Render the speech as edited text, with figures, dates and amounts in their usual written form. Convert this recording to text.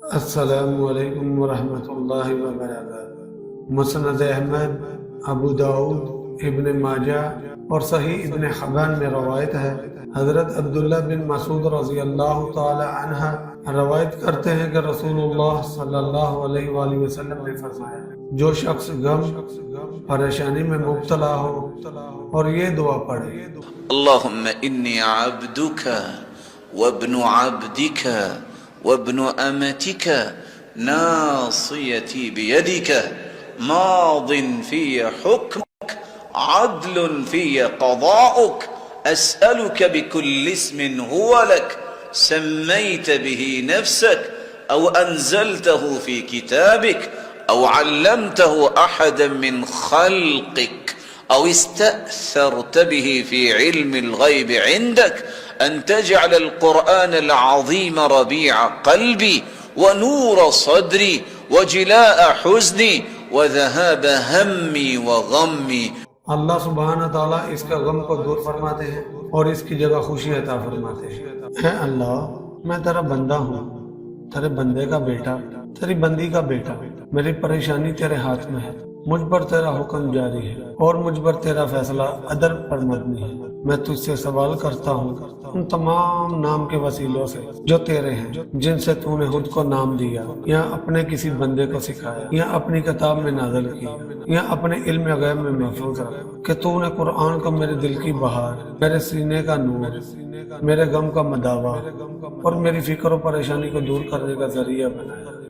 अस्सलामुअलैकुम वरहमतुल्लाहि वबरकातुहू। मुस्नद अहमद, अबू दाऊद, इब्न माजा और सही इब्न हब्बान में रवायत है। हजरत अब्दुल्ला बिन मसूद रज़ी अल्लाह ताला अन्हा रवायत करते हैं कि रसूलुल्लाह सल्लल्लाहु अलैहि वसल्लम ने फरमाया, जो शख्स गम परेशानी में मुब्तला हो और ये दुआ पढ़े, अल्लाहुम्मा इन्नी अब्दुका वब्नु अब्दिका वब्नु अमतिका नासियती बियदिका मादिन फिया हुक्मुक अदलुन फिया क़ज़ाउक अस्अलुका बिकुल्लि इस्मिन हुवा लक सम्मैत बिही नफ्सक औ अंज़लतहु फी किताबिक औ अल्लमतहु अहदन मिन खल्क़िक औ इस्तअथरत बिही फी इल्मिल ग़ैब इंदक अन तजअल क़ुरआन अज़ीम रबीअ क़ल्बी व नूर सदरी व जिलाअ हुज़्नी व ज़हाब हम्मी व ग़म्मी। अल्लाह सुब्हानहू तआला इसका गम को दूर फरमाते हैं और इसकी जगह खुशी अता फरमाते हैं। है अल्लाह, मैं तेरा बंदा हूँ, तेरे बंदे का बेटा, तेरी बंदी का बेटा। मेरी परेशानी तेरे हाथ में है, मुझ पर तेरा हुक्म जारी है और मुझ पर तेरा फैसला अदल पर मबनी है। मैं तुझसे सवाल करता हूँ उन तमाम नाम के वसीलों से जो तेरे हैं, जिनसे तूने खुद को नाम दिया या अपने किसी बंदे को सिखाया या अपनी किताब में नाज़िल किया या अपने इल्म गैब में महफूज रखा, कि तूने कुरान को मेरे दिल की बहार, मेरे सीने का नूर, मेरे गम का मदावा और मेरी फिक्र और परेशानी को दूर करने का जरिया बनाया।